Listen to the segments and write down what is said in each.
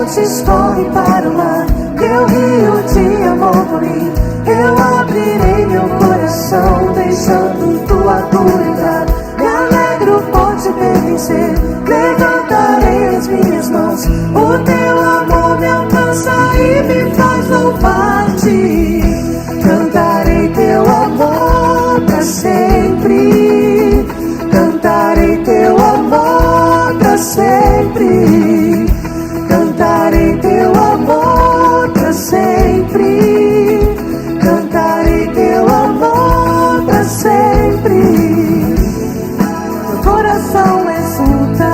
fonte escorre para o mar, teu rio de amor por mim. Eu abrirei meu coração, deixando tua cura entrar. Me alegro por te ver vencer, levantarei as minhas mãos. O teu amor me alcança e me faz louvar-te. Cantarei teu amor pra sempre. Cantarei teu amor pra sempre. Cantarei teu amor pra sempre. Cantarei teu amor pra sempre. Meu coração exulta,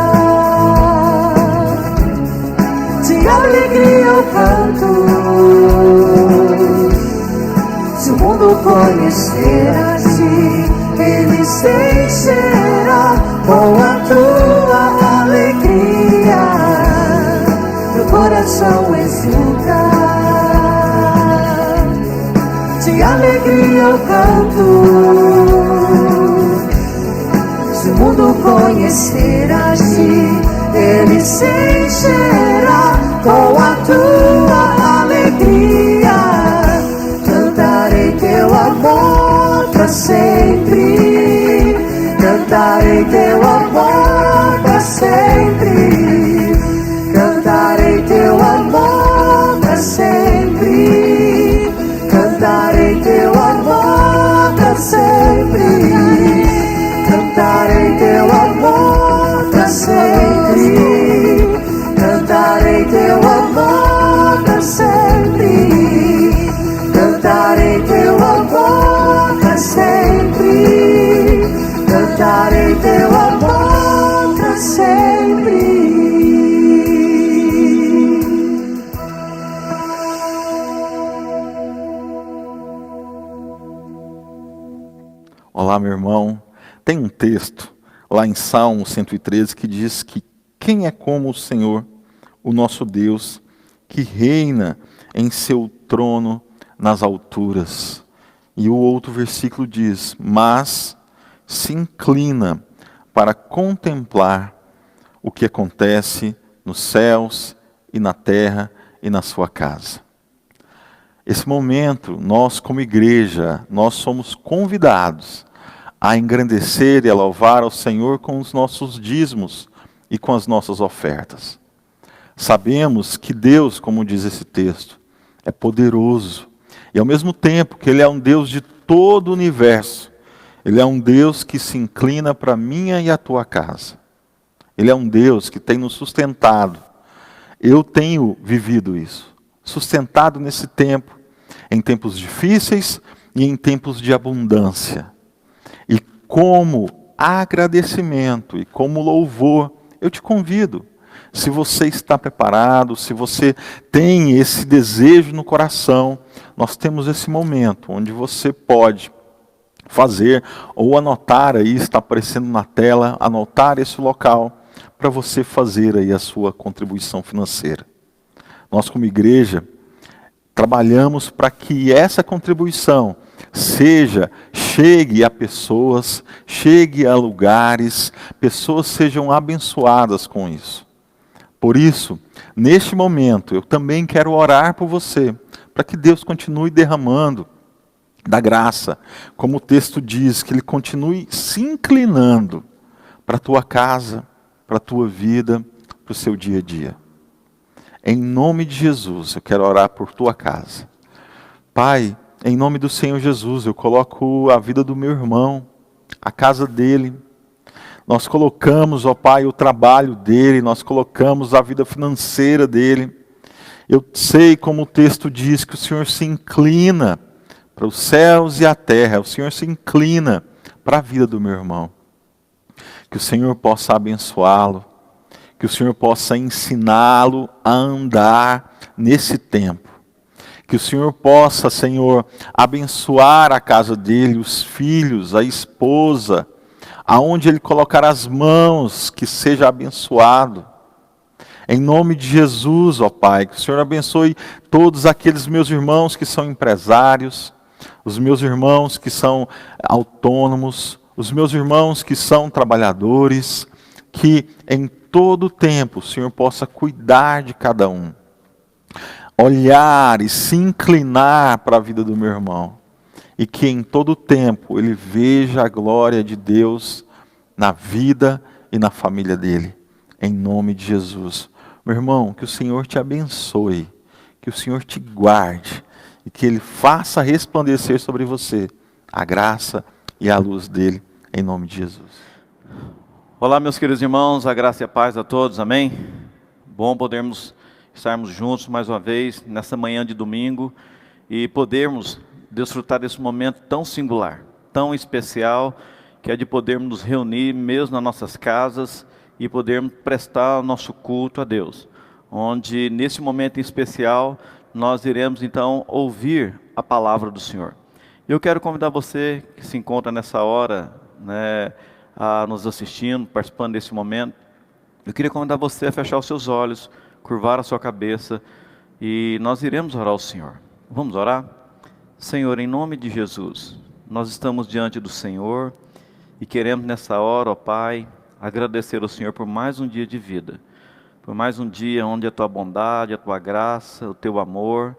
de alegria eu canto. Se o mundo conhecer assim, ele se encherá com a tua alegria. Meu coração exulta, de alegria eu canto. Se o mundo conhecer assim, ele se encherá com a tua alegria. Cantarei teu amor pra sempre. Cantarei teu amor pra sempre. Cantarei teu amor pra sempre. Cantarei teu amor pra sempre. Cantarei teu amor pra sempre. Cantarei teu amor pra sempre. Cantarei teu amor pra sempre. Cantarei teu amor pra sempre. Olá, meu irmão. Tem um texto lá em Salmo 113 que diz que quem é como o Senhor, o nosso Deus, que reina em seu trono nas alturas. E o outro versículo diz, mas se inclina para contemplar o que acontece nos céus e na terra e na sua casa. Esse momento, nós como igreja, nós somos convidados a engrandecer e a louvar ao Senhor com os nossos dízimos e com as nossas ofertas. Sabemos que Deus, como diz esse texto, é poderoso. E ao mesmo tempo que Ele é um Deus de todo o universo, Ele é um Deus que se inclina para a minha e a tua casa. Ele é um Deus que tem nos sustentado. Eu tenho vivido isso, sustentado nesse tempo, em tempos difíceis e em tempos de abundância. E como agradecimento e como louvor, eu te convido, se você está preparado, se você tem esse desejo no coração, nós temos esse momento onde você pode fazer ou anotar aí, está aparecendo na tela, anotar esse local para você fazer aí a sua contribuição financeira. Nós como igreja trabalhamos para que essa contribuição chegue a pessoas, chegue a lugares, pessoas sejam abençoadas com isso. Por isso, neste momento, eu também quero orar por você, para que Deus continue derramando da graça, como o texto diz, que Ele continue se inclinando para a tua casa, para a tua vida, para o seu dia a dia. Em nome de Jesus, eu quero orar por tua casa. Pai, em nome do Senhor Jesus, eu coloco a vida do meu irmão, a casa dele. Nós colocamos, ó Pai, o trabalho dele, nós colocamos a vida financeira dele. Eu sei como o texto diz que o Senhor se inclina para os céus e a terra, o Senhor se inclina para a vida do meu irmão. Que o Senhor possa abençoá-lo, que o Senhor possa ensiná-lo a andar nesse tempo. Que o Senhor possa, Senhor, abençoar a casa dele, os filhos, a esposa, aonde ele colocar as mãos, que seja abençoado. Em nome de Jesus, ó Pai, que o Senhor abençoe todos aqueles meus irmãos que são empresários, os meus irmãos que são autônomos, os meus irmãos que são trabalhadores, que em todo tempo o Senhor possa cuidar de cada um. olhar e se inclinar para a vida do meu irmão. E que em todo tempo ele veja a glória de Deus na vida e na família dele. Em nome de Jesus. Meu irmão, que o Senhor te abençoe, que o Senhor te guarde e que Ele faça resplandecer sobre você a graça e a luz dele, em nome de Jesus. Olá, meus queridos irmãos, a graça e a paz a todos, amém? Bom podermos estarmos juntos mais uma vez nessa manhã de domingo e podermos desfrutar desse momento tão singular, tão especial, que é de podermos nos reunir mesmo nas nossas casas e podermos prestar o nosso culto a Deus, onde nesse momento em especial nós iremos então ouvir a palavra do Senhor. Eu quero convidar você que se encontra nessa hora, nos assistindo, participando desse momento, eu queria convidar você a fechar os seus olhos, curvar a sua cabeça e nós iremos orar ao Senhor. Vamos orar? Senhor, em nome de Jesus, nós estamos diante do Senhor e queremos nessa hora, ó Pai, agradecer ao Senhor por mais um dia de vida, por mais um dia onde a Tua bondade, a Tua graça, o Teu amor,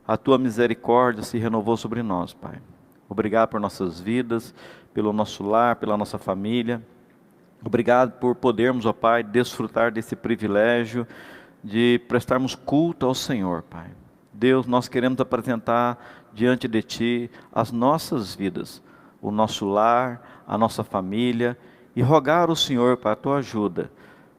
a Tua misericórdia se renovou sobre nós, Pai. Obrigado por nossas vidas, pelo nosso lar, pela nossa família. Obrigado por podermos, ó Pai, desfrutar desse privilégio de prestarmos culto ao Senhor, Pai. Deus, nós queremos apresentar diante de Ti as nossas vidas, o nosso lar, a nossa família, e rogar ao Senhor para a Tua ajuda.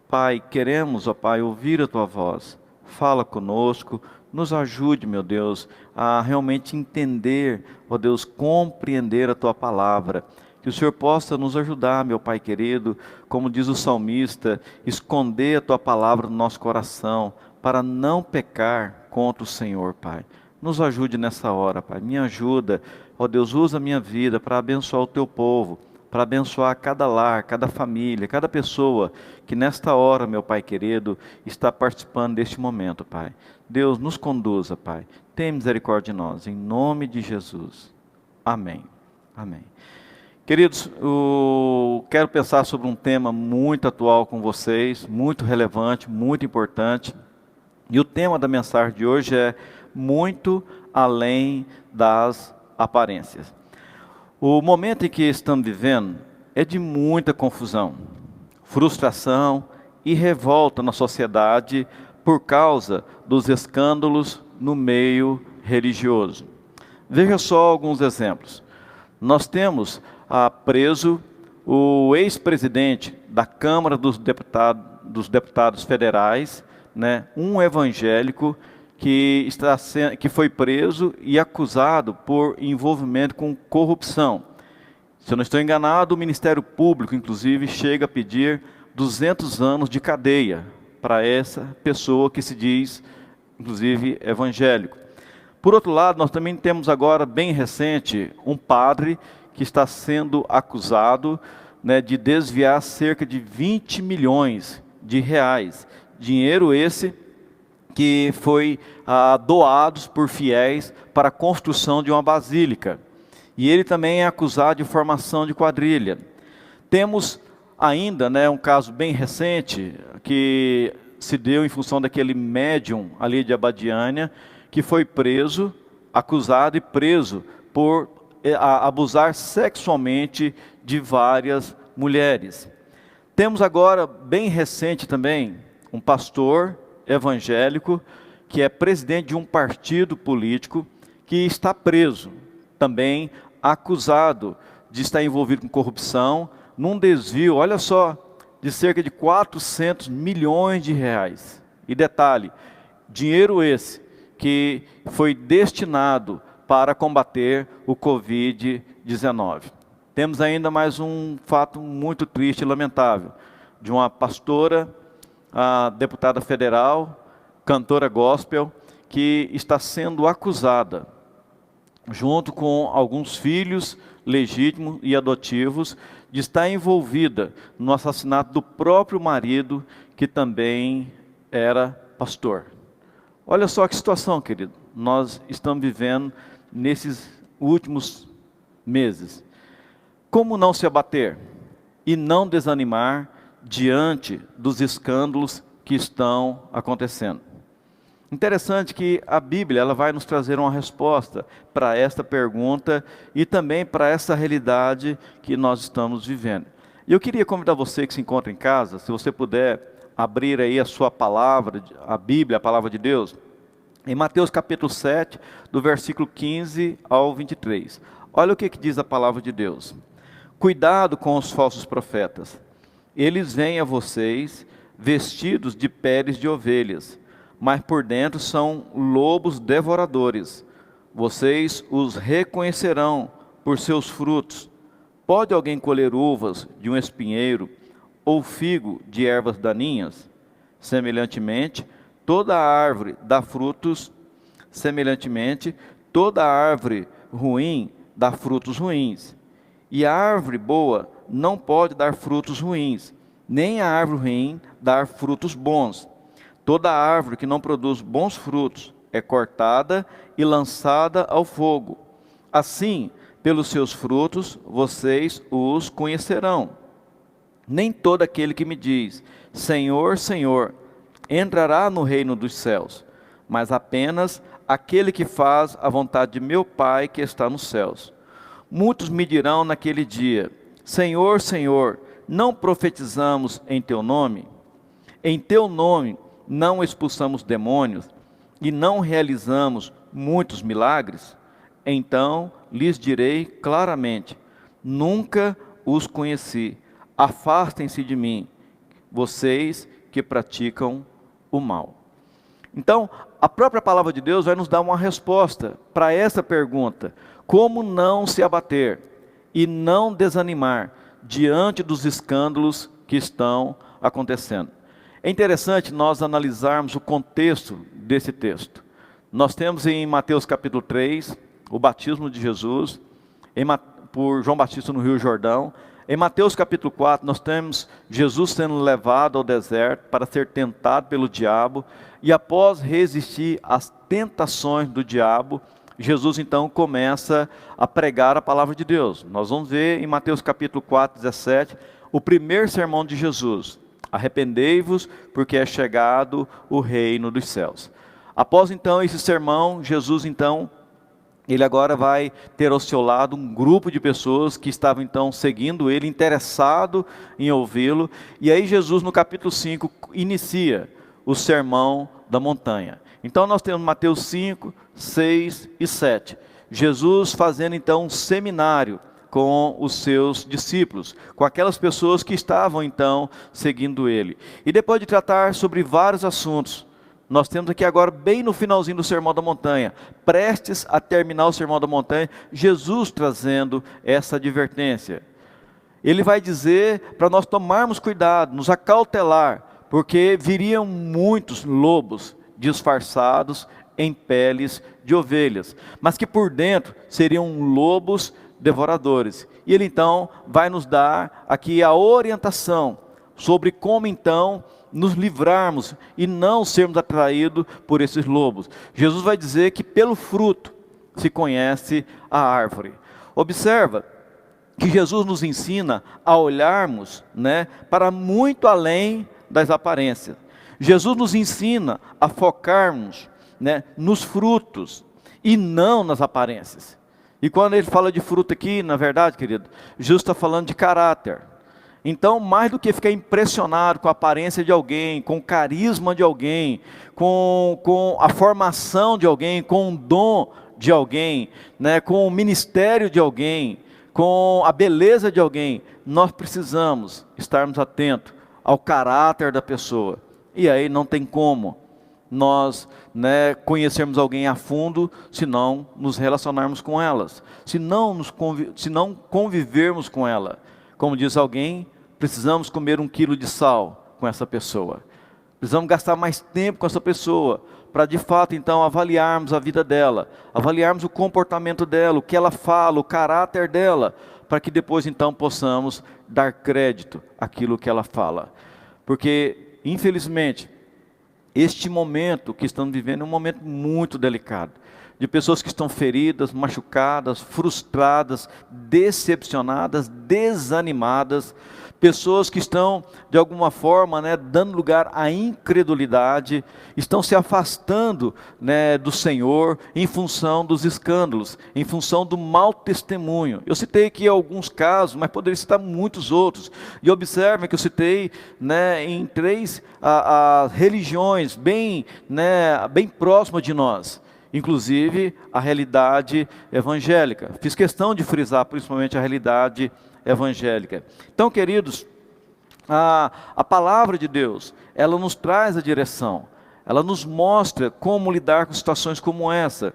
Pai, queremos, ó Pai, ouvir a Tua voz. Fala conosco, nos ajude, meu Deus, a realmente entender, ó Deus, compreender a Tua palavra. Que o Senhor possa nos ajudar, meu Pai querido, como diz o salmista, esconder a Tua palavra no nosso coração, para não pecar contra o Senhor, Pai. Nos ajude nessa hora, Pai. Me ajuda, ó Deus, usa a minha vida para abençoar o Teu povo, para abençoar cada lar, cada família, cada pessoa que nesta hora, meu Pai querido, está participando deste momento, Pai. Deus, nos conduza, Pai. Tenha misericórdia de nós, em nome de Jesus. Amém. Amém. Queridos, eu quero pensar sobre um tema muito atual com vocês, muito relevante, muito importante. E o tema da mensagem de hoje é muito além das aparências. O momento em que estamos vivendo é de muita confusão, frustração e revolta na sociedade por causa dos escândalos no meio religioso. Veja só alguns exemplos. Nós temos preso o ex-presidente da Câmara dos Deputados Federais, um evangélico que foi preso e acusado por envolvimento com corrupção. Se eu não estou enganado, o Ministério Público, inclusive, chega a pedir 200 anos de cadeia para essa pessoa que se diz, inclusive, evangélico. Por outro lado, nós também temos agora, bem recente, um padre que está sendo acusado de desviar cerca de 20 milhões de reais. Dinheiro esse que foi doados por fiéis para a construção de uma basílica. E ele também é acusado de formação de quadrilha. Temos ainda um caso bem recente, que se deu em função daquele médium ali de Abadiânia, que foi preso, acusado e preso por abusar sexualmente de várias mulheres. Temos agora, bem recente também, um pastor evangélico, que é presidente de um partido político, que está preso, também acusado de estar envolvido com corrupção, num desvio, olha só, de cerca de 400 milhões de reais. E detalhe, dinheiro esse que foi destinado para combater o Covid-19. Temos ainda mais um fato muito triste e lamentável, de uma pastora, a deputada federal, cantora gospel, que está sendo acusada, junto com alguns filhos legítimos e adotivos, de estar envolvida no assassinato do próprio marido, que também era pastor. Olha só que situação, querido, nós estamos vivendo nesses últimos meses. Como não se abater e não desanimar diante dos escândalos que estão acontecendo? Interessante que a Bíblia ela vai nos trazer uma resposta para esta pergunta e também para essa realidade que nós estamos vivendo. E eu queria convidar você que se encontra em casa, se você puder abrir aí a sua palavra, a Bíblia, a palavra de Deus, em Mateus capítulo 7, do versículo 15 ao 23. Olha o que diz a palavra de Deus. Cuidado com os falsos profetas. Eles vêm a vocês vestidos de peles de ovelhas, mas por dentro são lobos devoradores. Vocês os reconhecerão por seus frutos. Pode alguém colher uvas de um espinheiro ou figo de ervas daninhas? Semelhantemente, toda árvore dá frutos. Semelhantemente, toda árvore ruim dá frutos ruins. E a árvore boa não pode dar frutos ruins, nem a árvore ruim dar frutos bons. Toda árvore que não produz bons frutos é cortada e lançada ao fogo. Assim, pelos seus frutos, vocês os conhecerão. Nem todo aquele que me diz, Senhor, Senhor, entrará no reino dos céus, mas apenas aquele que faz a vontade de meu Pai que está nos céus. Muitos me dirão naquele dia, Senhor, Senhor, não profetizamos em teu nome? Em teu nome não expulsamos demônios e não realizamos muitos milagres? Então lhes direi claramente, nunca os conheci, afastem-se de mim, vocês que praticam o mal. Então, a própria palavra de Deus vai nos dar uma resposta para essa pergunta, como não se abater e não desanimar diante dos escândalos que estão acontecendo. É interessante nós analisarmos o contexto desse texto. Nós temos em Mateus capítulo 3, o batismo de Jesus, por João Batista no Rio Jordão. Em Mateus capítulo 4, nós temos Jesus sendo levado ao deserto para ser tentado pelo diabo, e após resistir às tentações do diabo, Jesus então começa a pregar a palavra de Deus. Nós vamos ver em Mateus capítulo 4, 17, o primeiro sermão de Jesus. Arrependei-vos, porque é chegado o reino dos céus. Após então esse sermão, Jesus então, ele agora vai ter ao seu lado um grupo de pessoas que estavam então seguindo ele, interessado em ouvi-lo. E aí Jesus no capítulo 5 inicia o sermão da montanha. Então nós temos Mateus 5, 6 e 7. Jesus fazendo então um seminário com os seus discípulos, com aquelas pessoas que estavam então seguindo ele. E depois de tratar sobre vários assuntos, nós temos aqui agora, bem no finalzinho do Sermão da Montanha, prestes a terminar o Sermão da Montanha, Jesus trazendo essa advertência. Ele vai dizer para nós tomarmos cuidado, nos acautelar, porque viriam muitos lobos disfarçados em peles de ovelhas, mas que por dentro seriam lobos devoradores. E ele então vai nos dar aqui a orientação sobre como então nos livrarmos e não sermos atraídos por esses lobos. Jesus vai dizer que pelo fruto se conhece a árvore. Observa que Jesus nos ensina a olharmos, para muito além das aparências. Jesus nos ensina a focarmos, nos frutos e não nas aparências. E quando ele fala de fruto aqui, na verdade, querido, Jesus está falando de caráter. Então, mais do que ficar impressionado com a aparência de alguém, com o carisma de alguém, com a formação de alguém, com o dom de alguém, com o ministério de alguém, com a beleza de alguém, nós precisamos estarmos atentos ao caráter da pessoa. E aí não tem como nós conhecermos alguém a fundo se não nos relacionarmos com elas, se não convivermos com ela. Como diz alguém, precisamos comer 1 quilo de sal com essa pessoa. Precisamos gastar mais tempo com essa pessoa, para de fato então avaliarmos a vida dela, avaliarmos o comportamento dela, o que ela fala, o caráter dela, para que depois então possamos dar crédito àquilo que ela fala. Porque, infelizmente, este momento que estamos vivendo é um momento muito delicado. de pessoas que estão feridas, machucadas, frustradas, decepcionadas, desanimadas, pessoas que estão, de alguma forma, dando lugar à incredulidade, estão se afastando, do Senhor em função dos escândalos, em função do mau testemunho. Eu citei aqui alguns casos, mas poderia citar muitos outros. E observem que eu citei, em 3 religiões bem próximas de nós. Inclusive a realidade evangélica. Fiz questão de frisar principalmente a realidade evangélica. Então, queridos, a palavra de Deus, ela nos traz a direção, ela nos mostra como lidar com situações como essa.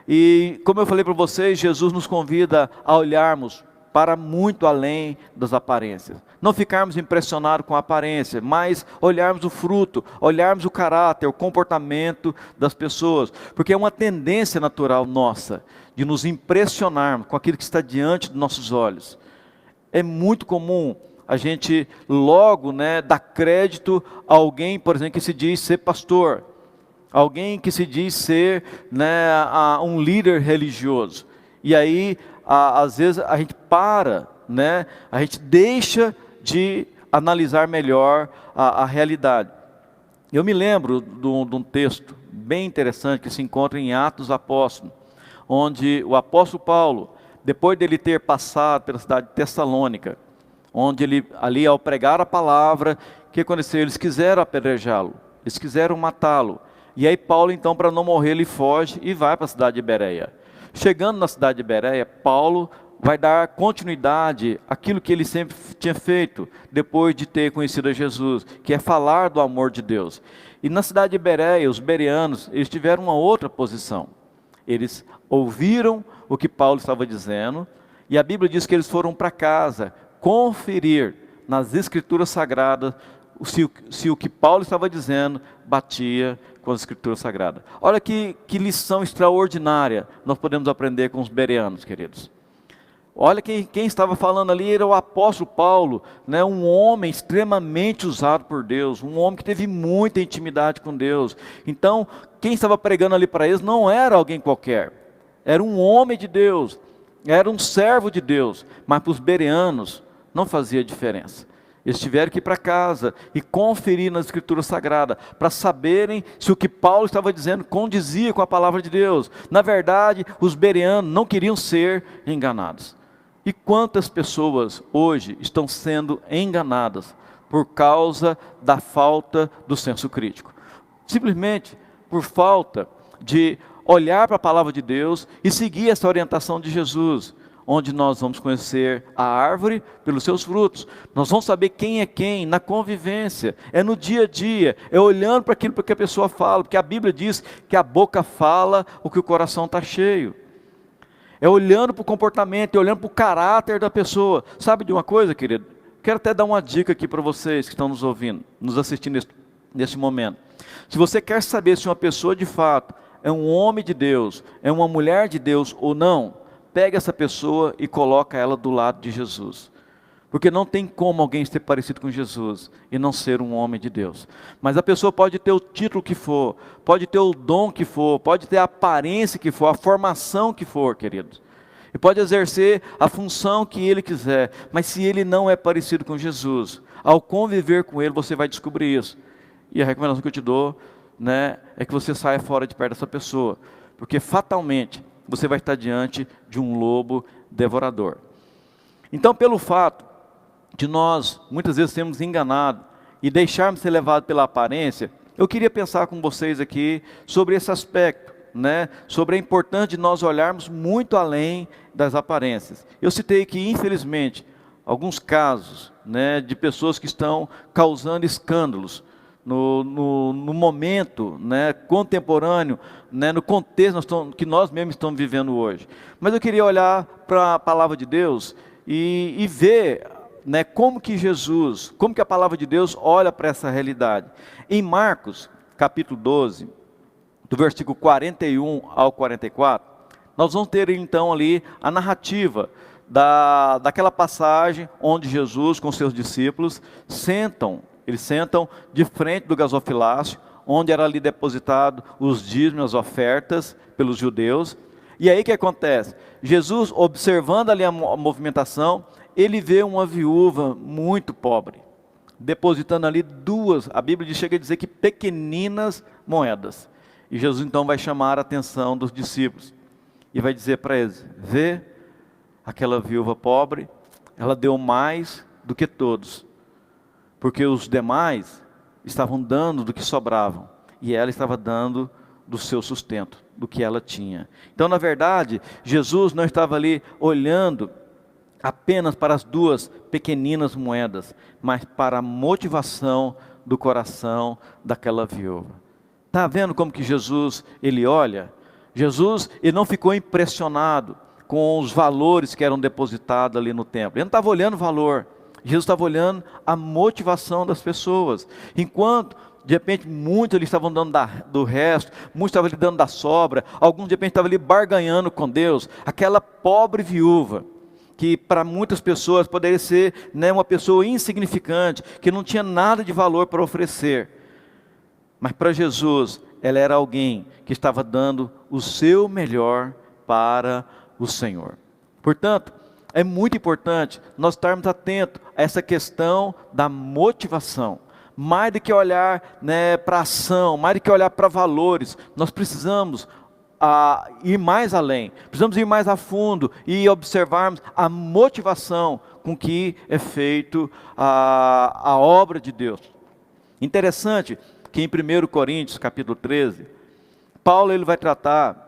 E como eu falei para vocês, Jesus nos convida a olharmos para muito além das aparências. Não ficarmos impressionados com a aparência, mas olharmos o fruto, olharmos o caráter, o comportamento das pessoas. Porque é uma tendência natural nossa de nos impressionarmos com aquilo que está diante dos nossos olhos. É muito comum a gente logo dar crédito a alguém, por exemplo, que se diz ser pastor. Alguém que se diz ser um líder religioso. E aí, às vezes, a gente para, a gente deixa de analisar melhor a realidade. Eu me lembro de um texto bem interessante que se encontra em Atos dos Apóstolos, onde o apóstolo Paulo, depois dele ter passado pela cidade de Tessalônica, onde ele, ali ao pregar a palavra, o que aconteceu? Eles quiseram apedrejá-lo, eles quiseram matá-lo. E aí Paulo, então, para não morrer, ele foge e vai para a cidade de Bereia. Chegando na cidade de Bereia, Paulo vai dar continuidade àquilo que ele sempre tinha feito, depois de ter conhecido a Jesus, que é falar do amor de Deus. E na cidade de Bereia, os bereanos, eles tiveram uma outra posição. Eles ouviram o que Paulo estava dizendo, e a Bíblia diz que eles foram para casa conferir nas Escrituras Sagradas se o que Paulo estava dizendo batia com as Escrituras Sagradas. Olha que lição extraordinária nós podemos aprender com os bereanos, queridos. Olha quem estava falando ali era o apóstolo Paulo, um homem extremamente usado por Deus, um homem que teve muita intimidade com Deus. Então, quem estava pregando ali para eles não era alguém qualquer, era um homem de Deus, era um servo de Deus, mas para os bereanos não fazia diferença. Eles tiveram que ir para casa e conferir nas Escrituras Sagradas, para saberem se o que Paulo estava dizendo condizia com a palavra de Deus. Na verdade, os bereanos não queriam ser enganados. E quantas pessoas hoje estão sendo enganadas por causa da falta do senso crítico? Simplesmente por falta de olhar para a palavra de Deus e seguir essa orientação de Jesus, onde nós vamos conhecer a árvore pelos seus frutos. Nós vamos saber quem é quem na convivência, é no dia a dia, é olhando para aquilo que a pessoa fala, porque a Bíblia diz que a boca fala o que o coração está cheio. É olhando para o comportamento, é olhando para o caráter da pessoa. Sabe de uma coisa, querido? Quero até dar uma dica aqui para vocês que estão nos ouvindo, nos assistindo nesse momento. Se você quer saber se uma pessoa de fato é um homem de Deus, é uma mulher de Deus ou não, pega essa pessoa e coloca ela do lado de Jesus. Porque não tem como alguém ser parecido com Jesus e não ser um homem de Deus. Mas a pessoa pode ter o título que for, pode ter o dom que for, pode ter a aparência que for, a formação que for, queridos. E pode exercer a função que ele quiser. Mas se ele não é parecido com Jesus, ao conviver com ele, você vai descobrir isso. E a recomendação que eu te dou, é que você saia fora de perto dessa pessoa. Porque fatalmente, você vai estar diante de um lobo devorador. Então, pelo fato de nós, muitas vezes, sermos enganados e deixarmos ser levados pela aparência, eu queria pensar com vocês aqui sobre esse aspecto, sobre a importância de nós olharmos muito além das aparências. Eu citei aqui, infelizmente, alguns casos, de pessoas que estão causando escândalos no momento contemporâneo, no contexto que nós mesmos estamos vivendo hoje. Mas eu queria olhar para a palavra de Deus e ver como que Jesus, como que a palavra de Deus olha para essa realidade. Em Marcos, capítulo 12, do versículo 41 ao 44, nós vamos ter então ali a narrativa daquela passagem onde Jesus com seus discípulos eles sentam de frente do gasofilácio, onde era ali depositado os dízimos, as ofertas pelos judeus. E aí o que acontece? Jesus, observando ali a movimentação, ele vê uma viúva muito pobre, depositando ali duas, a Bíblia chega a dizer que pequeninas moedas. E Jesus então vai chamar a atenção dos discípulos e vai dizer para eles: vê aquela viúva pobre, ela deu mais do que todos, porque os demais estavam dando do que sobravam, e ela estava dando do seu sustento, do que ela tinha. Então, na verdade, Jesus não estava ali olhando apenas para as duas pequeninas moedas, mas para a motivação do coração daquela viúva. Está vendo como que Jesus, ele olha? Jesus, ele não ficou impressionado com os valores que eram depositados ali no templo. Ele não estava olhando o valor, Jesus estava olhando a motivação das pessoas. Enquanto, de repente, muitos ali estavam dando do resto, muitos estavam ali dando da sobra, alguns de repente estavam ali barganhando com Deus. Aquela pobre viúva, que para muitas pessoas poderia ser, né, uma pessoa insignificante, que não tinha nada de valor para oferecer. Mas para Jesus, ela era alguém que estava dando o seu melhor para o Senhor. Portanto, é muito importante nós estarmos atentos a essa questão da motivação. Mais do que olhar, né, para a ação, mais do que olhar para valores, nós precisamos ir mais além, precisamos ir mais a fundo e observarmos a motivação com que é feito a obra de Deus. Interessante que em 1 Coríntios capítulo 13, Paulo ele vai tratar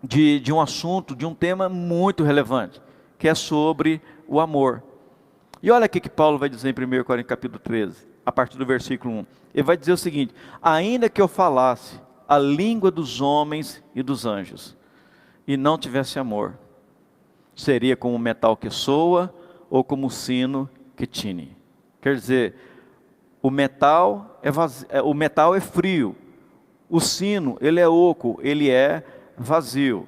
de um assunto, de um tema muito relevante, que é sobre o amor. E olha o que Paulo vai dizer em 1 Coríntios capítulo 13, a partir do versículo 1. Ele vai dizer o seguinte: ainda que eu falasse a língua dos homens e dos anjos, e não tivesse amor, seria como o metal que soa, ou como o sino que tine. Quer dizer, o metal é frio, o sino, ele é oco, ele é vazio.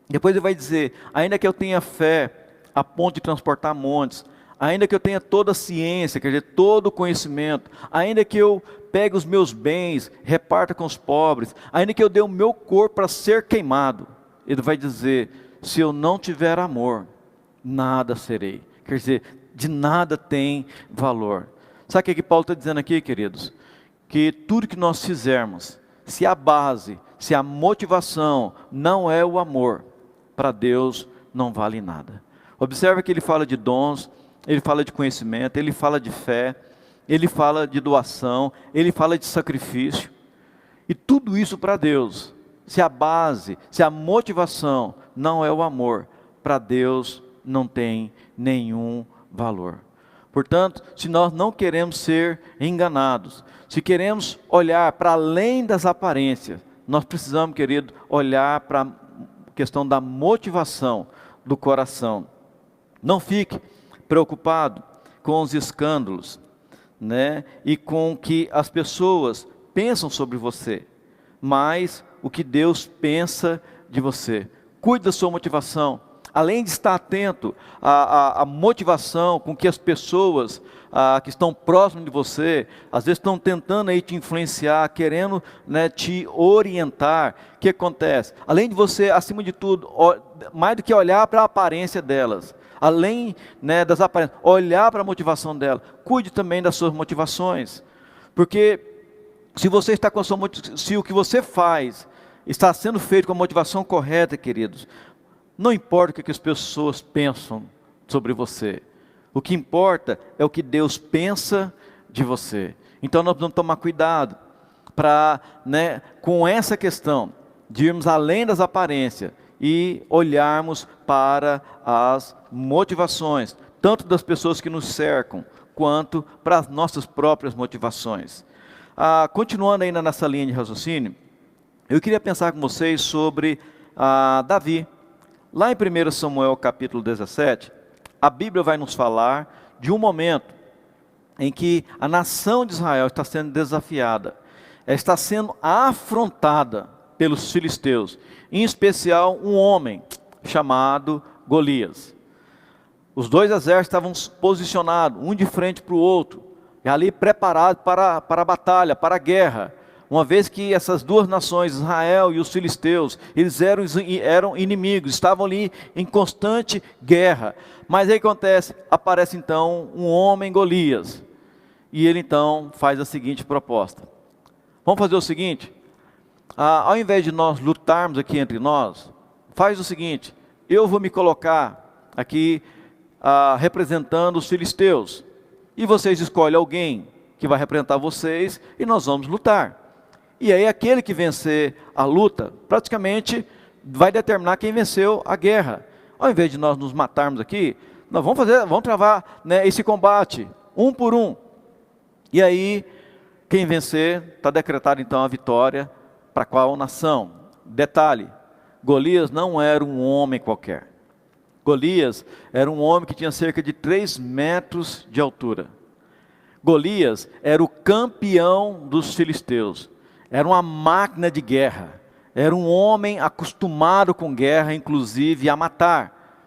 Depois ele vai dizer: ainda que eu tenha fé a ponto de transportar montes, ainda que eu tenha toda a ciência, quer dizer, todo o conhecimento, ainda que eu pegue os meus bens, reparta com os pobres, ainda que eu dê o meu corpo para ser queimado, ele vai dizer: se eu não tiver amor, nada serei. Quer dizer, de nada tem valor. Sabe o que Paulo está dizendo aqui, queridos? Que tudo que nós fizermos, se a base, se a motivação não é o amor, para Deus não vale nada. Observa que ele fala de dons, ele fala de conhecimento, ele fala de fé, ele fala de doação, ele fala de sacrifício. E tudo isso para Deus, se a base, se a motivação não é o amor, para Deus não tem nenhum valor. Portanto, se nós não queremos ser enganados, se queremos olhar para além das aparências, nós precisamos, querido, olhar para a questão da motivação do coração. Não fique preocupado com os escândalos, né, e com o que as pessoas pensam sobre você, mas o que Deus pensa de você. Cuide da sua motivação. Além de estar atento à motivação com que as pessoas que estão próximas de você, às vezes estão tentando aí te influenciar, querendo, né, te orientar, o que acontece? Além de você, acima de tudo, mais do que olhar para a aparência delas, além, né, das aparências, olhar para a motivação dela, cuide também das suas motivações, porque se você está com a sua se o que você faz está sendo feito com a motivação correta, queridos, não importa o que as pessoas pensam sobre você, o que importa é o que Deus pensa de você. Então nós precisamos tomar cuidado para, né, com essa questão de irmos além das aparências e olharmos para as motivações, tanto das pessoas que nos cercam, quanto para as nossas próprias motivações. Continuando ainda nessa linha de raciocínio, eu queria pensar com vocês sobre Davi. Lá em 1 Samuel capítulo 17, a Bíblia vai nos falar de um momento em que a nação de Israel está sendo desafiada, está sendo afrontada pelos filisteus, em especial um homem chamado Golias. Os dois exércitos estavam posicionados, um de frente para o outro, e ali preparados para a batalha, para a guerra. uma vez que essas duas nações, Israel e os filisteus, eles eram inimigos, estavam ali em constante guerra. Mas aí acontece, aparece então um homem, Golias, e ele então faz a seguinte proposta: vamos fazer o seguinte, ao invés de nós lutarmos aqui entre nós, faz o seguinte, eu vou me colocar aqui representando os filisteus, e vocês escolhem alguém que vai representar vocês, e nós vamos lutar. E aí aquele que vencer a luta, praticamente vai determinar quem venceu a guerra. Ao invés de nós nos matarmos aqui, nós vamos travar, né, esse combate, um por um. E aí, quem vencer, está decretada então a vitória para qual nação? Detalhe, Golias não era um homem qualquer. Golias era um homem que tinha cerca de 3 metros de altura. Golias era o campeão dos filisteus. Era uma máquina de guerra. Era um homem acostumado com guerra, inclusive a matar.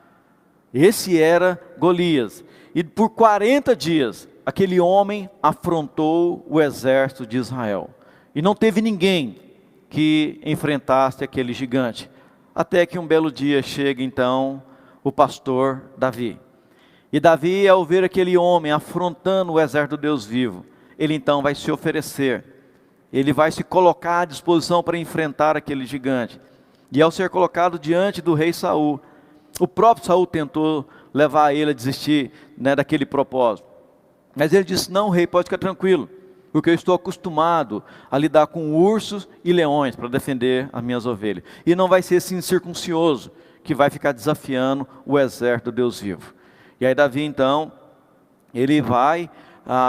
Esse era Golias. E por 40 dias, aquele homem afrontou o exército de Israel. E não teve ninguém que enfrentasse aquele gigante. Até que um belo dia chega então o pastor Davi. E Davi, ao ver aquele homem afrontando o exército do Deus vivo, ele então vai se oferecer. Ele vai se colocar à disposição para enfrentar aquele gigante. E ao ser colocado diante do rei Saul, o próprio Saul tentou levar ele a desistir, né, daquele propósito. Mas ele disse: não, rei, pode ficar tranquilo, porque eu estou acostumado a lidar com ursos e leões para defender as minhas ovelhas. E não vai ser esse incircuncioso que vai ficar desafiando o exército do Deus vivo. E aí Davi então, ele vai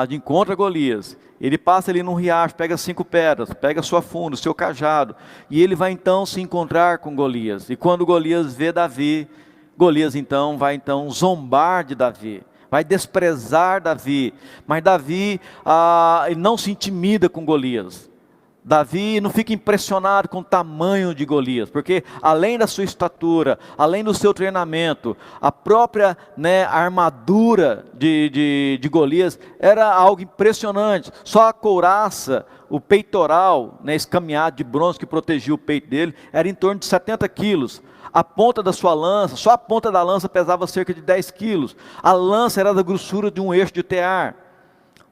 de encontro a Golias. Ele passa ali num riacho, pega 5 pedras, pega sua funda, o seu cajado, e ele vai então se encontrar com Golias. E quando Golias vê Davi, Golias então vai zombar de Davi, vai desprezar Davi. Mas Davi ele não se intimida com Golias. Davi não fica impressionado com o tamanho de Golias, porque além da sua estatura, além do seu treinamento, a própria, né, armadura de Golias era algo impressionante. Só a couraça, o peitoral, né, escameado de bronze que protegia o peito dele, era em torno de 70 quilos. A ponta da sua lança, só a ponta da lança pesava cerca de 10 quilos. A lança era da grossura de um eixo de tear.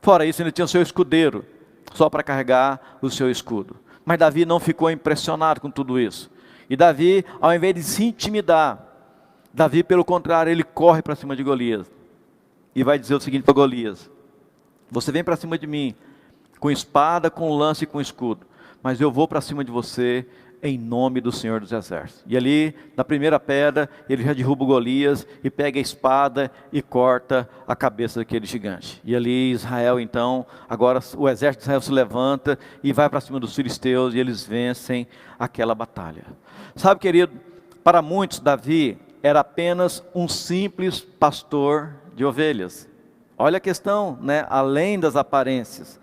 Fora isso, ele tinha o seu escudeiro, só para carregar o seu escudo. Mas Davi não ficou impressionado com tudo isso. E Davi, ao invés de se intimidar, Davi, pelo contrário, ele corre para cima de Golias. E vai dizer o seguinte para Golias: você vem para cima de mim, com espada, com lança e com escudo, mas eu vou para cima de você em nome do Senhor dos Exércitos. E ali, na primeira pedra, ele já derruba o Golias e pega a espada e corta a cabeça daquele gigante. E ali Israel então, agora o exército de Israel se levanta e vai para cima dos filisteus, e eles vencem aquela batalha. Sabe, querido, para muitos Davi era apenas um simples pastor de ovelhas. Olha a questão, né? Além das aparências.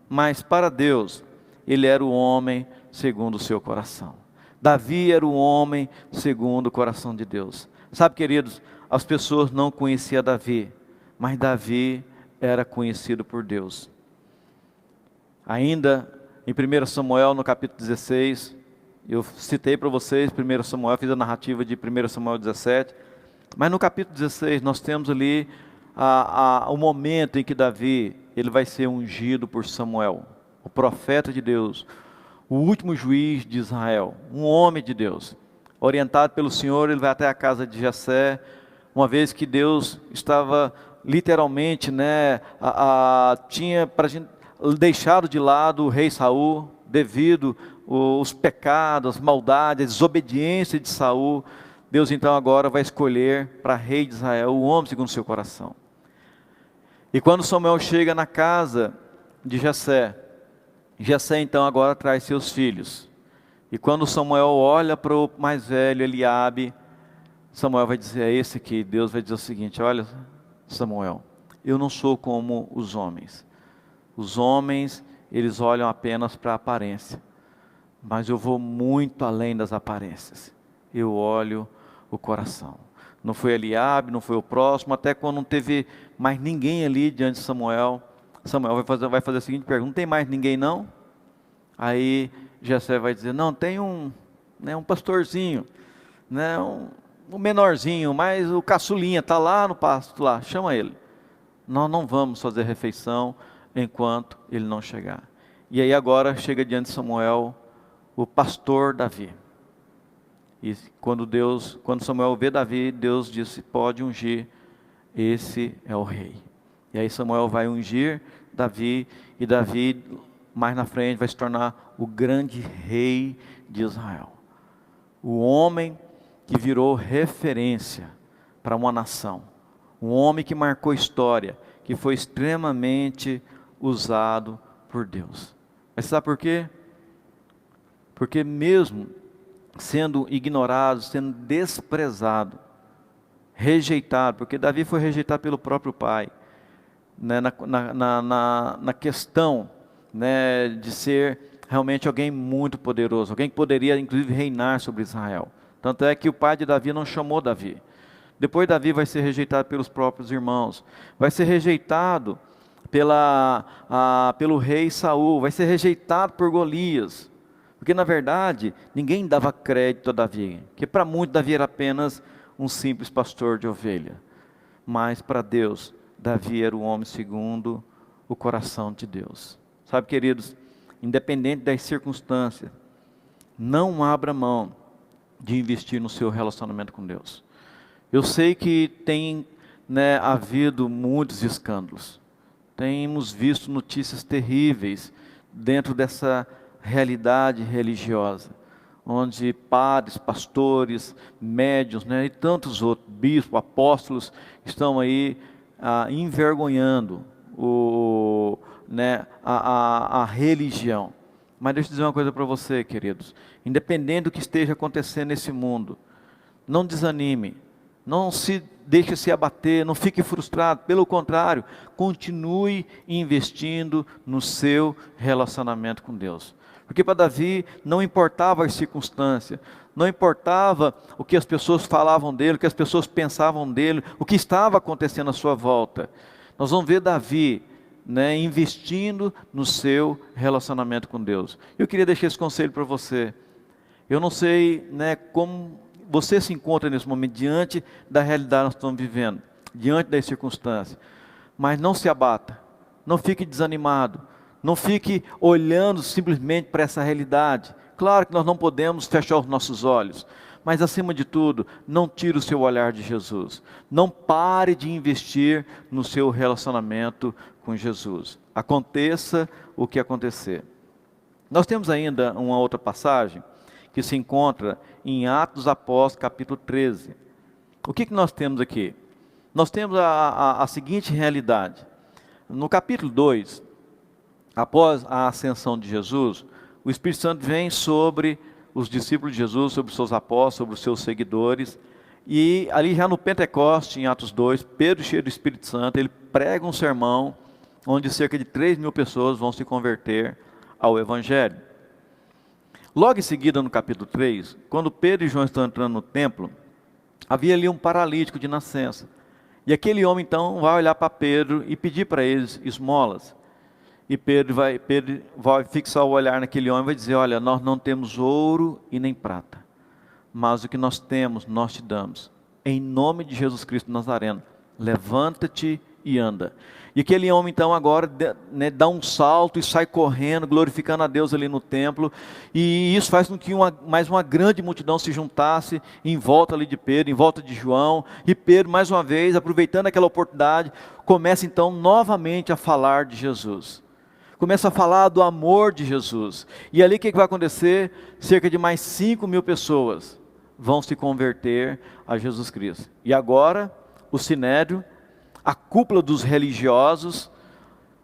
Mas para Deus, ele era o homem segundo o seu coração. Davi era o homem segundo o coração de Deus. Sabe, queridos, as pessoas não conheciam Davi, mas Davi era conhecido por Deus. Ainda em 1 Samuel, no capítulo 16, eu citei para vocês 1 Samuel, fiz a narrativa de 1 Samuel 17, mas no capítulo 16 nós temos ali o momento em que Davi ele vai ser ungido por Samuel, o profeta de Deus, o último juiz de Israel, um homem de Deus. Orientado pelo Senhor, ele vai até a casa de Jessé, uma vez que Deus estava literalmente, né, tinha deixado de lado o rei Saul, devido os pecados, as maldades, a desobediência de Saul. Deus então agora vai escolher para rei de Israel o homem segundo o seu coração. E quando Samuel chega na casa de Jessé, Jessé então agora traz seus filhos. E quando Samuel olha para o mais velho, Eliabe, Samuel vai dizer: é esse aqui. Deus vai dizer o seguinte: olha, Samuel, eu não sou como os homens. Os homens, eles olham apenas para a aparência, mas eu vou muito além das aparências. Eu olho o coração. Não foi Eliabe, não foi o próximo, até quando não teve mais ninguém ali diante de Samuel, Samuel vai fazer a seguinte pergunta: não tem mais ninguém não? Aí Jessé vai dizer, não, tem um pastorzinho, né, um menorzinho, mas o caçulinha está lá no pasto, lá, chama ele. Nós não vamos fazer refeição enquanto ele não chegar. E aí agora chega diante de Samuel o pastor Davi. E quando Samuel vê Davi, Deus disse, pode ungir, esse é o rei. E aí Samuel vai ungir Davi, e Davi mais na frente vai se tornar o grande rei de Israel. O homem que virou referência para uma nação. Um homem que marcou história, que foi extremamente usado por Deus. Mas sabe por quê? Porque mesmo sendo ignorado, sendo desprezado, rejeitado, porque Davi foi rejeitado pelo próprio pai, né, na questão, né, de ser realmente alguém muito poderoso, alguém que poderia inclusive reinar sobre Israel. Tanto é que o pai de Davi não chamou Davi. Depois Davi vai ser rejeitado pelos próprios irmãos, vai ser rejeitado pelo rei Saul, vai ser rejeitado por Golias, porque na verdade ninguém dava crédito a Davi, porque para muitos Davi era apenas um simples pastor de ovelha, mas para Deus Davi era o homem segundo o coração de Deus. Sabe, queridos, independente das circunstâncias, não abra mão de investir no seu relacionamento com Deus. Eu sei que tem, né, havido muitos escândalos, temos visto notícias terríveis dentro dessa realidade religiosa, onde padres, pastores, médiuns, né, e tantos outros, bispos, apóstolos, estão aí envergonhando a religião. Mas deixa eu dizer uma coisa para você, queridos, independente do que esteja acontecendo nesse mundo, não desanime, não se deixe se abater, não fique frustrado, pelo contrário, continue investindo no seu relacionamento com Deus. Porque para Davi não importava as circunstâncias, não importava o que as pessoas falavam dele, o que as pessoas pensavam dele, o que estava acontecendo à sua volta. Nós vamos ver Davi, né, investindo no seu relacionamento com Deus. Eu queria deixar esse conselho para você. Eu não sei, né, como você se encontra nesse momento diante da realidade que nós estamos vivendo, diante das circunstâncias, mas não se abata, não fique desanimado, não fique olhando simplesmente para essa realidade. Claro que nós não podemos fechar os nossos olhos, mas acima de tudo, não tire o seu olhar de Jesus, não pare de investir no seu relacionamento com Jesus, aconteça o que acontecer. Nós temos ainda uma outra passagem, que se encontra em Atos dos Apóstolos, capítulo 13. O que nós temos aqui? Nós temos a seguinte realidade. No capítulo 2, após a ascensão de Jesus, o Espírito Santo vem sobre os discípulos de Jesus, sobre os seus apóstolos, sobre os seus seguidores, e ali já no Pentecoste, em Atos 2, Pedro, cheio do Espírito Santo, ele prega um sermão, onde cerca de 3.000 pessoas vão se converter ao Evangelho. Logo em seguida, no capítulo 3, quando Pedro e João estão entrando no templo, havia ali um paralítico de nascença. E aquele homem então vai olhar para Pedro e pedir para eles esmolas. E Pedro vai fixar o olhar naquele homem e vai dizer, olha, nós não temos ouro e nem prata, mas o que nós temos, nós te damos. Em nome de Jesus Cristo Nazareno, levanta-te e anda. E aquele homem então agora, né, dá um salto e sai correndo, glorificando a Deus ali no templo, e isso faz com que mais uma grande multidão se juntasse em volta ali de Pedro, em volta de João, e Pedro mais uma vez, aproveitando aquela oportunidade, começa então novamente a falar de Jesus, começa a falar do amor de Jesus, e ali o que vai acontecer? Cerca de mais 5.000 pessoas vão se converter a Jesus Cristo, e agora o Sinédrio, a cúpula dos religiosos,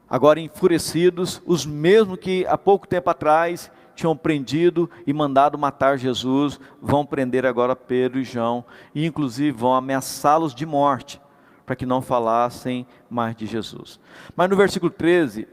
agora enfurecidos, os mesmos que há pouco tempo atrás tinham prendido e mandado matar Jesus, vão prender agora Pedro e João, e inclusive vão ameaçá-los de morte, para que não falassem mais de Jesus. Mas no versículo 13,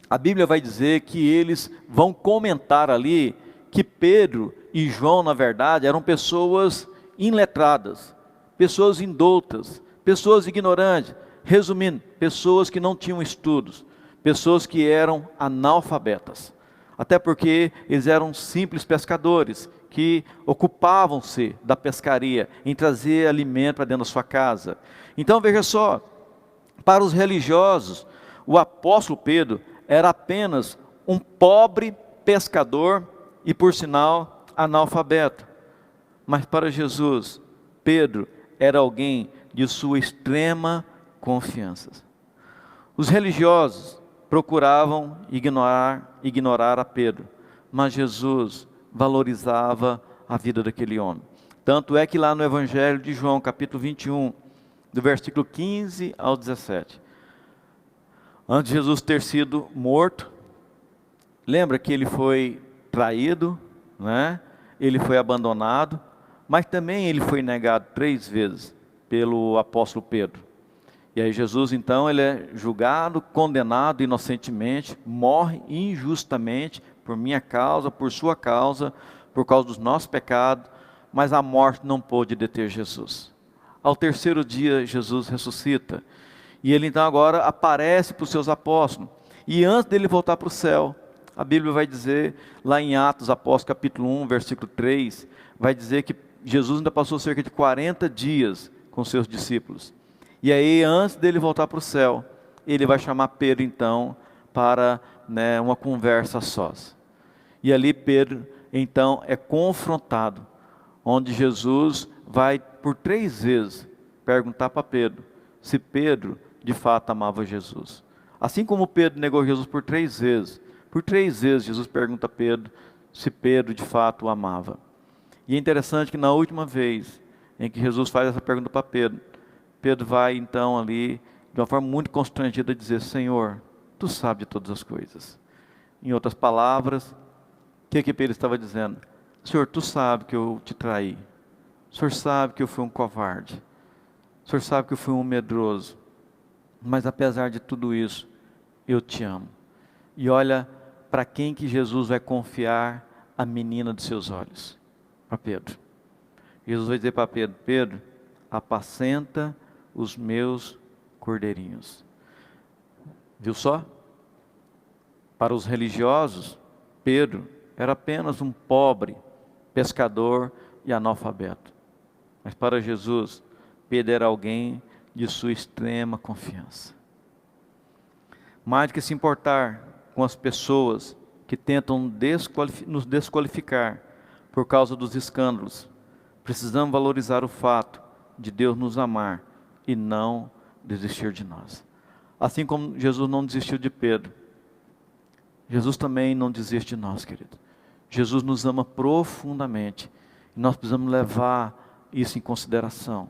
a Bíblia vai dizer que eles vão comentar ali, que Pedro e João na verdade eram pessoas iletradas, pessoas indoutas, pessoas ignorantes, resumindo, pessoas que não tinham estudos, pessoas que eram analfabetas. Até porque eles eram simples pescadores que ocupavam-se da pescaria, em trazer alimento para dentro da sua casa. Então veja só, para os religiosos, o apóstolo Pedro era apenas um pobre pescador e, por sinal, analfabeto. Mas para Jesus, Pedro era alguém de sua extrema confiança. Os religiosos procuravam ignorar a Pedro, mas Jesus valorizava a vida daquele homem. Tanto é que lá no Evangelho de João, capítulo 21, do versículo 15 ao 17, antes de Jesus ter sido morto, lembra que ele foi traído, né? Ele foi abandonado, mas também ele foi negado 3 vezes pelo apóstolo Pedro. E aí Jesus então ele é julgado, condenado inocentemente, morre injustamente por minha causa, por sua causa, por causa dos nossos pecados, mas a morte não pôde deter Jesus. Ao 3º dia Jesus ressuscita, e ele então agora aparece para os seus apóstolos, e antes dele voltar para o céu, a Bíblia vai dizer, lá em Atos Apóstolos capítulo 1, versículo 3, vai dizer que Jesus ainda passou cerca de 40 dias com seus discípulos. E aí, antes dele voltar para o céu, ele vai chamar Pedro então para uma conversa a sós. E ali Pedro então é confrontado, onde Jesus vai por 3 vezes perguntar para Pedro se Pedro de fato amava Jesus. Assim como Pedro negou Jesus por 3 vezes, Jesus pergunta a Pedro se Pedro de fato o amava. E é interessante que na última vez em que Jesus faz essa pergunta para Pedro, Pedro vai então ali, de uma forma muito constrangida, dizer: Senhor, Tu sabes de todas as coisas. Em outras palavras, o que Pedro estava dizendo? Senhor, Tu sabe que eu te traí. O Senhor sabe que eu fui um covarde. O Senhor sabe que eu fui um medroso. Mas apesar de tudo isso, eu te amo. E olha para quem que Jesus vai confiar a menina dos seus olhos. Para Pedro. Jesus vai dizer para Pedro: Pedro, apacenta os meus cordeirinhos. Viu só? Para os religiosos, Pedro era apenas um pobre pescador e analfabeto. Mas para Jesus, Pedro era alguém de sua extrema confiança. Mais do que se importar com as pessoas que tentam nos desqualificar por causa dos escândalos, precisamos valorizar o fato de Deus nos amar e não desistir de nós. Assim como Jesus não desistiu de Pedro, Jesus também não desiste de nós, querido. Jesus nos ama profundamente e nós precisamos levar isso em consideração.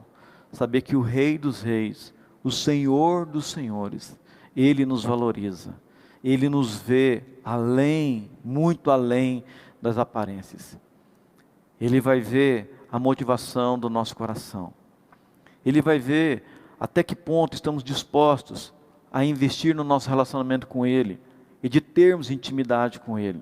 Saber que o Rei dos Reis, o Senhor dos Senhores, Ele nos valoriza. Ele nos vê além, muito além das aparências. Ele vai ver a motivação do nosso coração. Ele vai ver até que ponto estamos dispostos a investir no nosso relacionamento com Ele e de termos intimidade com Ele.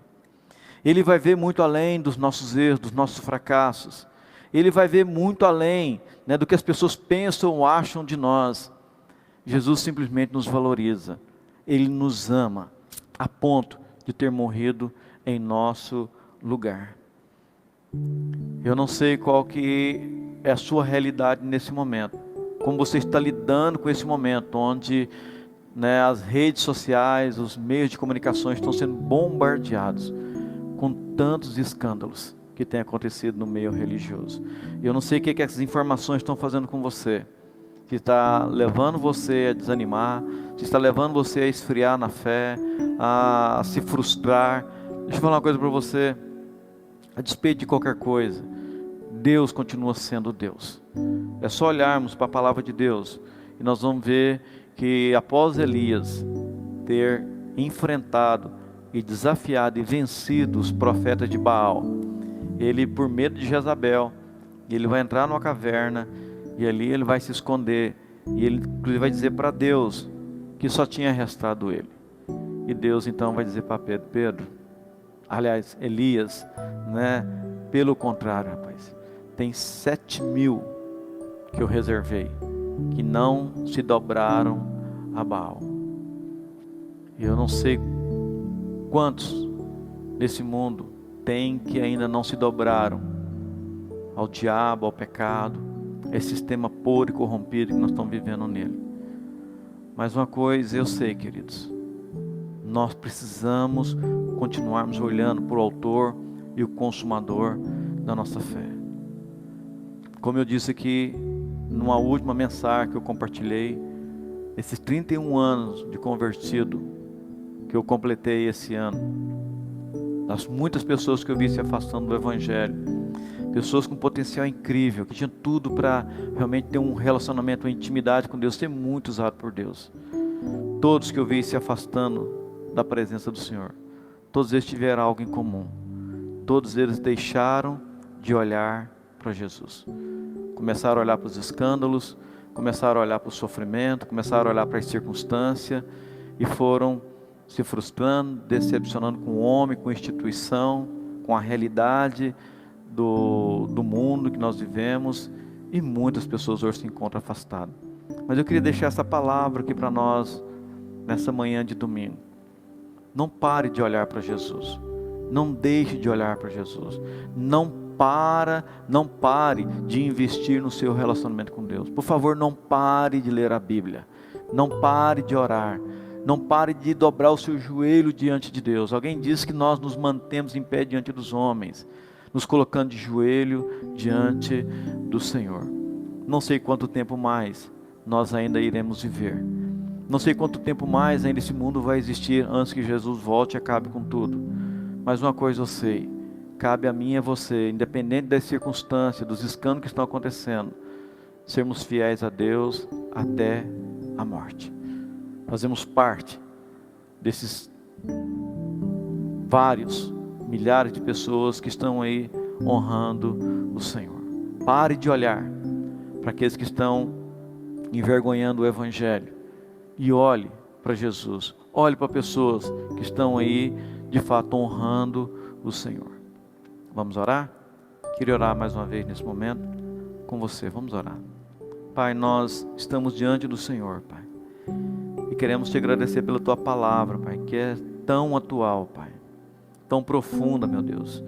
Ele vai ver muito além dos nossos erros, dos nossos fracassos. Ele vai ver muito além do que as pessoas pensam ou acham de nós. Jesus simplesmente nos valoriza. Ele nos ama a ponto de ter morrido em nosso lugar. Eu não sei qual que é a sua realidade nesse momento. Como você está lidando com esse momento onde as redes sociais, os meios de comunicação estão sendo bombardeados com tantos escândalos que têm acontecido no meio religioso. Eu não sei o que essas informações estão fazendo com você. Se está levando você a desanimar, se está levando você a esfriar na fé, a se frustrar. Deixa eu falar uma coisa para você. A despeito de qualquer coisa, Deus continua sendo Deus. É só olharmos para a palavra de Deus e nós vamos ver que após Elias ter enfrentado e desafiado e vencido os profetas de Baal, ele, por medo de Jezabel, ele vai entrar numa caverna e ali ele vai se esconder e ele inclusive vai dizer para Deus que só tinha restado ele. E Deus então vai dizer para Pedro, aliás, Elias, pelo contrário, rapaz, tem 7.000 que eu reservei, que não se dobraram a Baal. Eu não sei quantos nesse mundo tem que ainda não se dobraram ao diabo, ao pecado, a esse sistema podre e corrompido que nós estamos vivendo nele. Mas uma coisa eu sei, queridos, nós precisamos continuarmos olhando para o autor e o consumador da nossa fé. Como eu disse aqui, numa última mensagem que eu compartilhei, esses 31 anos de convertido que eu completei esse ano, das muitas pessoas que eu vi se afastando do Evangelho, pessoas com potencial incrível, que tinham tudo para realmente ter um relacionamento, uma intimidade com Deus, ser muito usado por Deus. Todos que eu vi se afastando da presença do Senhor, todos eles tiveram algo em comum. Todos eles deixaram de olhar para Jesus. Começaram a olhar para os escândalos, começaram a olhar para o sofrimento, começaram a olhar para a circunstância e foram se frustrando, decepcionando com o homem, com a instituição, com a realidade do mundo que nós vivemos, e muitas pessoas hoje se encontram afastadas. Mas eu queria deixar essa palavra aqui para nós nessa manhã de domingo. Não pare de olhar para Jesus. Não deixe de olhar para Jesus. Não pare de investir no seu relacionamento com Deus. Por favor, não pare de ler a Bíblia. Não pare de orar. Não pare de dobrar o seu joelho diante de Deus. Alguém disse que nós nos mantemos em pé diante dos homens, nos colocando de joelho diante do Senhor. Não sei quanto tempo mais nós ainda iremos viver. Não sei quanto tempo mais ainda esse mundo vai existir antes que Jesus volte e acabe com tudo. Mas uma coisa eu sei, cabe a mim e a você, independente das circunstâncias, dos escândalos que estão acontecendo, sermos fiéis a Deus até a morte. Fazemos parte desses vários milhares de pessoas que estão aí honrando o Senhor. Pare de olhar para aqueles que estão envergonhando o Evangelho e olhe para Jesus. Olhe para pessoas que estão aí de fato honrando o Senhor. Vamos orar? Queria orar mais uma vez nesse momento com você. Vamos orar. Pai, nós estamos diante do Senhor, Pai, e queremos te agradecer pela tua palavra, Pai, que é tão atual, Pai, tão profunda, meu Deus.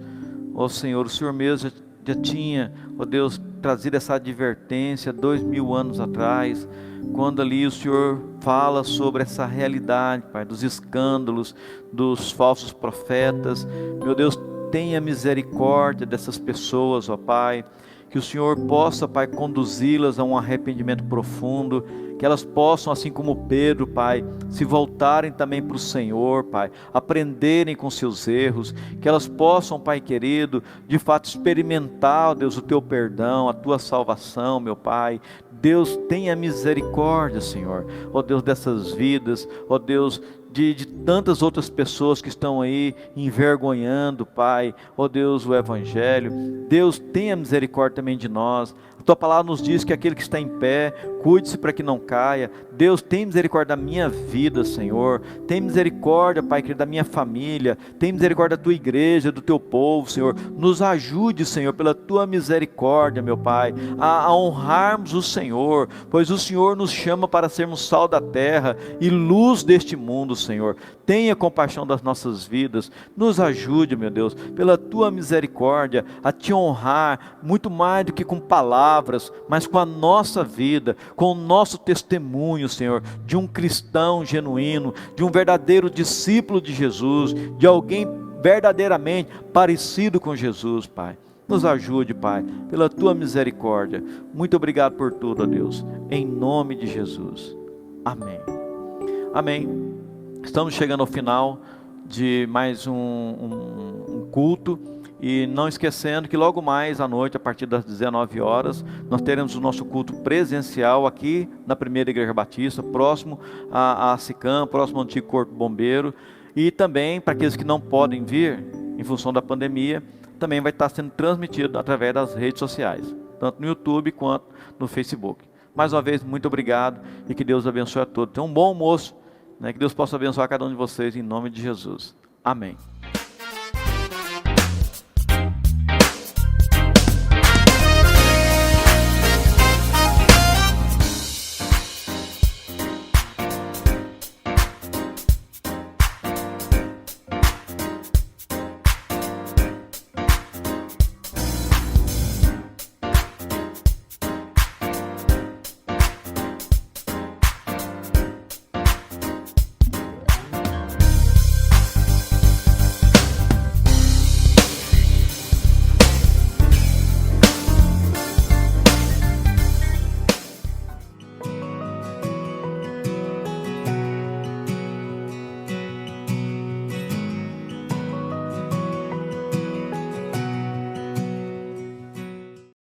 Ó Senhor, o Senhor mesmo já tinha, ó Deus, trazido essa advertência 2000 anos atrás, quando ali o Senhor fala sobre essa realidade, Pai, dos escândalos, dos falsos profetas. Meu Deus, tenha misericórdia dessas pessoas, ó Pai, que o Senhor possa, Pai, conduzi-las a um arrependimento profundo, que elas possam, assim como Pedro, Pai, se voltarem também para o Senhor, Pai, aprenderem com seus erros, que elas possam, Pai querido, de fato experimentar, ó Deus, o Teu perdão, a Tua salvação, meu Pai. Deus, tenha misericórdia, Senhor, ó Deus, dessas vidas, ó Deus, de tantas outras pessoas que estão aí envergonhando, Pai, ó Deus, o Evangelho. Deus, tenha misericórdia também de nós. A Tua palavra nos diz que aquele que está em pé, cuide-se para que não caia. Deus, tem misericórdia da minha vida, Senhor. Tem misericórdia, Pai querido, da minha família. Tem misericórdia da Tua igreja, do Teu povo, Senhor. Nos ajude, Senhor, pela Tua misericórdia, meu Pai, a honrarmos o Senhor, pois o Senhor nos chama para sermos sal da terra e luz deste mundo, Senhor. Tenha compaixão das nossas vidas. Nos ajude, meu Deus, pela Tua misericórdia, a Te honrar, muito mais do que com palavras, mas com a nossa vida, com o nosso testemunho, Senhor, de um cristão genuíno, de um verdadeiro discípulo de Jesus, de alguém verdadeiramente parecido com Jesus, Pai. Nos ajude, Pai, pela Tua misericórdia. Muito obrigado por tudo, ó Deus, em nome de Jesus. Amém. Amém. Estamos chegando ao final de mais um culto. E não esquecendo que logo mais à noite, a partir das 19 horas, nós teremos o nosso culto presencial aqui na Primeira Igreja Batista, próximo a Sicam, próximo ao antigo Corpo Bombeiro. E também, para aqueles que não podem vir, em função da pandemia, também vai estar sendo transmitido através das redes sociais, tanto no YouTube quanto no Facebook. Mais uma vez, muito obrigado e que Deus abençoe a todos. Tenham um bom almoço, né? Que Deus possa abençoar cada um de vocês em nome de Jesus. Amém.